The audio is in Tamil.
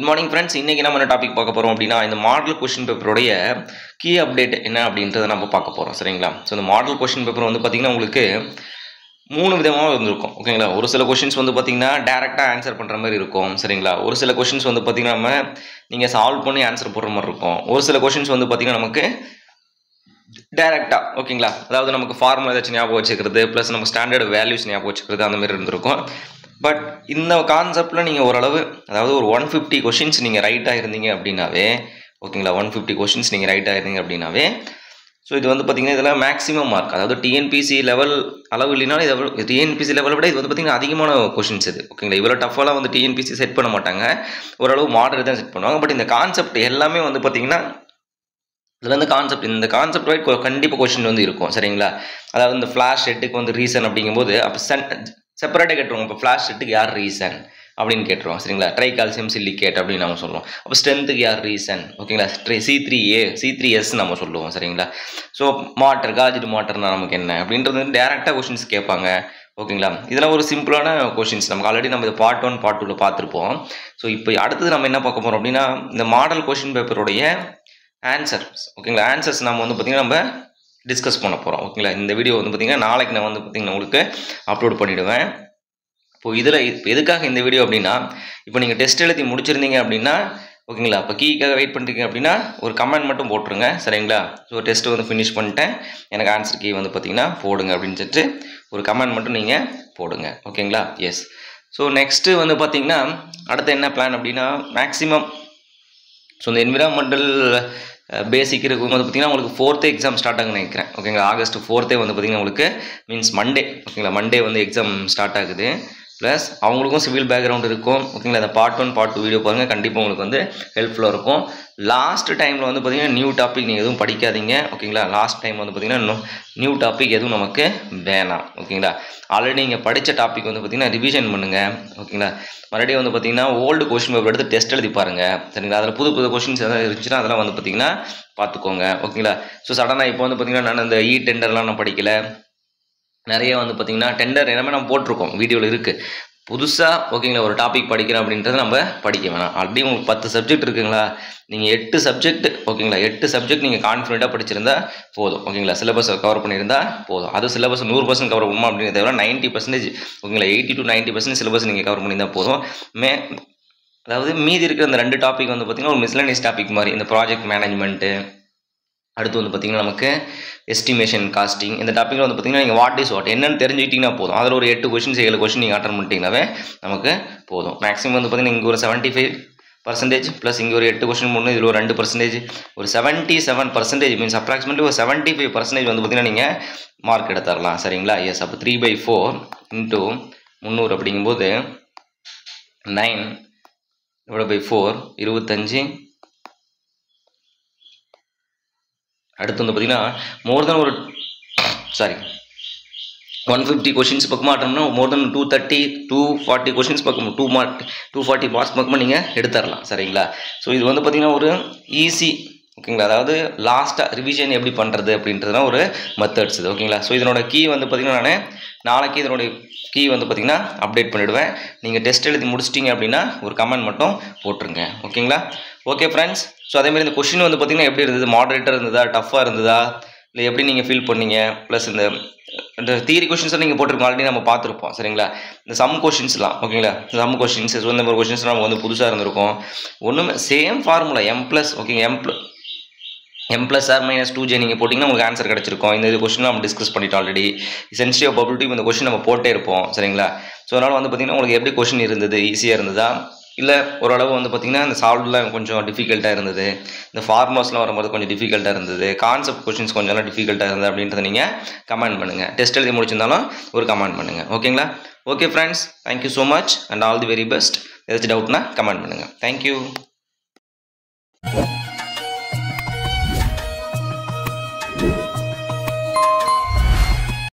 Morning friends. இன்றைக்கி நம்ம என்ன டாபிக் பார்க்க போகிறோம் அப்படின்னா, இந்த மாடல் கொஷின் பேப்பருடைய கீ அப்டேட் என்ன அப்படின்றத நம்ம பார்க்க போகிறோம். சரிங்களா? ஸோ இந்த மாடல் கொஷின் பேப்பர் வந்து பார்த்திங்கன்னா உங்களுக்கு 3 விதமாக இருந்திருக்கும். ஓகேங்களா? ஒரு சில கொஷின்ஸ் வந்து பார்த்திங்கன்னா டேரெக்டாக ஆன்சர் பண்ணுற மாதிரி இருக்கும். சரிங்களா? ஒரு சில கொஷின்ஸ் வந்து பார்த்திங்கன்னா நீங்கள் சால்வ் பண்ணி ஆன்சர் போடுற மாதிரி இருக்கும். ஒரு சில கொஷின்ஸ் வந்து பார்த்திங்கன்னா நமக்கு டேரெக்டாக, ஓகேங்களா, அதாவது நமக்கு ஃபார்முலா ஏதாச்சும் ஞாபகம் வச்சுக்கிறது ப்ளஸ் நம்ம ஸ்டாண்டர்ட் வேல்யூஸ் ஞாபகம் வச்சுக்கிறது அந்த மாதிரி இருந்திருக்கும். பட் இந்த கான்செப்டில் நீங்கள் ஓரளவு, அதாவது ஒரு 150 கொஷின்ஸ் நீங்கள் ரைட்டாக இருந்தீங்க அப்படின்னாவே, ஓகேங்களா, 150 கொஷின்ஸ் நீங்கள் ரைட்டாக இருந்தீங்க அப்படின்னாவே, ஸோ இது வந்து பார்த்திங்கன்னா இதெல்லாம் மேக்ஸிமம் மார்க், அதாவது டிஎன்பிசி லெவல் அளவு இல்லைனாலும் இது டிஎன்பிசி லெவலை விட இது வந்து பார்த்திங்கன்னா அதிகமான கொஷின்ஸ் இது. ஓகேங்களா? இவ்வளோ டஃபாலாம் வந்து டிஎன்பிசி செட் பண்ண மாட்டாங்க, ஓரளவு மாடரேட் தான் செட் பண்ணுவாங்க. பட் இந்த கான்செப்ட் எல்லாமே வந்து பார்த்திங்கன்னா இதில் வந்து இந்த கான்செப்ட் வைட் கண்டிப்பாக கொஷின் வந்து இருக்கும். சரிங்களா? அதாவது இந்த ஃப்ளாஷ் செட்டுக்கு வந்து ரீசன் அப்படிங்கும்போது அப்போ செப்பரேட்டாக கேட்டுருவோம். இப்போ ஃப்ளாஷ் செட்டுக்கு யார் ரீசன் அப்படின்னு கேட்டுருவோம். சரிங்களா? ட்ரை கால்சியம் சிலிகேட் அப்படின்னு நம்ம சொல்லுவோம். அப்போ ஸ்ட்ரென்த்துக்கு யார் ரீசன்? ஓகேங்களா? C3A C3S நம்ம சொல்லுவோம். சரிங்களா? ஸோ மாட்டர் காஜிட் மாட்டர்னா நமக்கு என்ன அப்படின்றது வந்து டேரெக்டாக கொஷின்ஸ் கேட்பாங்க. ஓகேங்களா? இதெல்லாம் ஒரு சிம்பிளான கொஷின்ஸ். நமக்கு ஆல்ரெடி நம்ம இது பார்ட் 1 பார்ட் 2 பார்த்துருப்போம். ஸோ இப்போ அடுத்தது நம்ம என்ன பார்க்க போகிறோம் அப்படின்னா, இந்த மாடல் கொஷின் பேப்பருடைய ஆன்சர்ஸ். ஓகேங்களா? ஆன்சர்ஸ் நம்ம வந்து பார்த்திங்கன்னா நம்ம டிஸ்கஸ் பண்ண போகிறோம். ஓகேங்களா? இந்த வீடியோ வந்து பார்த்திங்கன்னா நாளைக்கு நான் வந்து பார்த்திங்கன்னா உங்களுக்கு அப்லோட் பண்ணிவிடுவேன். இப்போ இதில் எதுக்காக இந்த வீடியோ அப்படின்னா, இப்போ நீங்கள் டெஸ்ட் எழுதி முடிச்சிருந்தீங்க அப்படின்னா, ஓகேங்களா, இப்போ கீக்காக வெயிட் பண்ணுறீங்க அப்படின்னா ஒரு கமெண்ட் மட்டும் போட்டுருங்க. சரிங்களா? ஸோ டெஸ்ட்டு வந்து ஃபினிஷ் பண்ணிட்டேன், எனக்கு ஆன்சர் கீ வந்து பார்த்திங்கன்னா போடுங்க அப்படின்னு சொல்லிட்டு ஒரு கமெண்ட் மட்டும் நீங்கள் போடுங்க. ஓகேங்களா? எஸ். ஸோ நெக்ஸ்ட்டு வந்து பார்த்திங்கன்னா அடுத்து என்ன பிளான் அப்படின்னா, மேக்ஸிமம் ஸோ இந்த என்விரான்மெண்டல் பேசிக் இருக்கும் வந்து பார்த்திங்கன்னா உங்களுக்கு 4th எக்ஸாம் ஸ்டார்ட் ஆகுன்னு நினைக்கிறேன். ஓகேங்களா? ஆகஸ்ட் 4 வந்து பார்த்திங்கன்னா உங்களுக்கு மீன்ஸ் மண்டே. ஓகேங்களா? மண்டே வந்து எக்ஸாம் ஸ்டார்ட் ஆகுது. ப்ளஸ் அவங்களுக்கும் சிவில் பேக்ரவுண்ட் இருக்கும். ஓகேங்களா? இந்த பார்ட் 1 பார்ட் 2 வீடியோ பாருங்கள், கண்டிப்பாக உங்களுக்கு வந்து ஹெல்ப்ஃபுல்லாக இருக்கும். லாஸ்ட் டைமில் வந்து பார்த்திங்கன்னா நியூ டாபிக் நீங்கள் எதுவும் படிக்காதீங்க. ஓகேங்களா? லாஸ்ட் டைம் வந்து பார்த்திங்கன்னா நியூ டாபிக் எதுவும் நமக்கு வேணாம். ஓகேங்களா? ஆல்ரெடி நீங்கள் படித்த டாபிக் வந்து பார்த்திங்கன்னா ரிவிஷன் பண்ணுங்கள். ஓகேங்களா? மறுபடியும் வந்து பார்த்திங்கன்னா ஓல்டு கொஷின் பேப்பர் எடுத்து டெஸ்ட் எழுதி பாருங்கள். சரிங்களா? அதில் புது கொஷின்ஸ் எதாவது இருந்துச்சுன்னா அதெல்லாம் வந்து பார்த்திங்கன்னா பார்த்துக்கோங்க. ஓகேங்களா? ஸோ சடனாக இப்போ வந்து பார்த்திங்கன்னா நான் இந்த டெண்டர்லாம் நான் படிக்கலை, நிறைய வந்து பார்த்திங்கன்னா டெண்டர் எல்லாமே நம்ம போட்டிருக்கோம், வீடியோவில் இருக்குது. புதுசாக ஓகேங்களா ஒரு டாபிக் படிக்கிறோம் அப்படின்றத நம்ம படிக்க வேணாம். ஆல்ரெடி உங்களுக்கு 10 சப்ஜெக்ட் இருக்குங்களா, நீங்கள் 8 சப்ஜெக்ட், ஓகேங்களா, 8 சப்ஜெக்ட் நீங்கள் கான்ஃபிடென்ட்டாக படிச்சிருந்தா போதும். ஓகேங்களா? சிலபஸை கவர் பண்ணியிருந்தா போதும். அது சிலபஸ் 100% கவர் பண்ணுமா அப்படின்னு தவிர 90%, ஓகேங்களா, 80 to 90% சிலபஸ் நீங்கள் கவர் பண்ணியிருந்தால் போதும். அதாவது மீதி இருக்கிற அந்த 2 டாபிக் வந்து பார்த்திங்கன்னா ஒரு மிஸ்லனியஸ் டாபிக் மாதிரி, இந்த ப்ராஜெக்ட் மேனேஜ்மெண்ட்டு, அடுத்து வந்து பார்த்திங்கன்னா நமக்கு எஸ்டிமேஷன் காஸ்டிங், இந்த டாப்பிக்கில் வந்து பார்த்திங்கன்னா நீங்கள் வாட் இஸ் வாட் என்னன்னு தெரிஞ்சுக்கிட்டிங்கன்னா போதும். அதில் ஒரு 8 கொஷின்ஸ் 7 கொஷின் நீங்கள் அட்டன் பண்ணிட்டீங்கன்னாவே நமக்கு போதும். மேக்ஸிமம் வந்து பார்த்திங்கன்னா இங்கே ஒரு 75% ப்ளஸ் இங்கே ஒரு 8 கொஷின் மூணு, இதில் ஒரு 2%, ஒரு 77% மீன்ஸ் அப்ராக்சிமேட்லி ஒரு 75% வந்து பார்த்திங்கன்னா நீங்கள் மார்க் எடுத்துடலாம். சரிங்களா? எஸ். அப்போ 3/4 இன்ட்டு 300 அப்படிங்கும்போது 9/4 25. அடுத்து வந்து பார்த்திங்கன்னா மோர் தென் 150 கொஷின்ஸ் பக்கமாக அட்டம்னா மோர் தென் 240 கொஷின்ஸ் பக்கம் 240 மார்க்ஸ் பக்கமாக நீங்கள் எடுத்துடலாம். சரிங்களா? ஸோ இது வந்து பார்த்திங்கன்னா ஒரு ஈஸி, ஓகேங்களா, அதாவது லாஸ்ட்டாக ரிவிஷன் எப்படி பண்ணுறது அப்படின்றதுலாம் ஒரு மெத்தட்ஸ் இது. ஓகேங்களா? ஸோ இதனோட கீ வந்து பார்த்திங்கன்னா நான் நாளைக்கு இதனுடைய கீ வந்து பார்த்திங்கன்னா அப்டேட் பண்ணிவிடுவேன். நீங்கள் டெஸ்ட் எழுதி முடிச்சிட்டிங்க அப்படின்னா ஒரு கமெண்ட் மட்டும் போட்டுருங்க. ஓகேங்களா? Okay friends. ஸோ அதேமாதிரி இந்த கொஷின் வந்து பார்த்திங்கன்னா எப்படி இருந்தது, மாடரேட்டாக இருந்ததா, டஃப்பாக இருந்ததா, இல்லை எப்படி நீங்கள் ஃபீல் பண்ணீங்க, ப்ளஸ் இந்த தியரி கொஷின்ஸை நீங்கள் போட்டிருக்கோம், ஆல்ரெடி நம்ம பார்த்துருப்போம். சரிங்களா? இந்த சம் கொஷின்ஸ்லாம், ஓகேங்களா, சம் கொஷின்ஸ், ஸோ இந்த மாதிரி கொஷின்ஸ்லாம் நமக்கு வந்து புதுசாக இருந்திருக்கும். ஒன்றுமே சேம் ஃபார்முலா M+, ஓகேங்க, M+R-2J நீங்கள் போட்டிங்கன்னா உங்களுக்கு ஆன்சர் கிடச்சிருக்கும். இந்த கொஷின் நம்ம டிஸ்கஸ் பண்ணிட்டோம் ஆல்ரெடி. சென்சிட்டிவ் பபிள் டியூப் இந்த கொஷின் நம்ம போட்டே இருப்போம். சரிங்களா? ஸோ அதனால் வந்து பார்த்திங்கன்னா உங்களுக்கு எப்படி கொஷின் இருந்தது, ஈஸியாக இருந்ததா, இல்லை ஓரளவு வந்து பார்த்திங்கன்னா இந்த சால்வ்லாம் கொஞ்சம் டிஃபிகல்ட்டாக இருந்தது, இந்த ஃபார்முலாஸ்லாம் வரும்போது கொஞ்சம் டிஃபிகல்ட்டாக இருந்தது, கான்செப்ட் கொஷின்ஸ் கொஞ்சம் டிஃபிகல்ட்டாக இருந்தது அப்படின்றத நீங்கள் கமெண்ட் பண்ணுங்கள். டெஸ்ட் எழுதி முடிச்சிருந்தாலும் ஒரு கமெண்ட் பண்ணுங்கள். ஓகேங்களா? Okay friends, thank you so much and all the very best. ஏதாச்சும் டவுட்னா கமெண்ட் பண்ணுங்கள். தேங்க்யூ.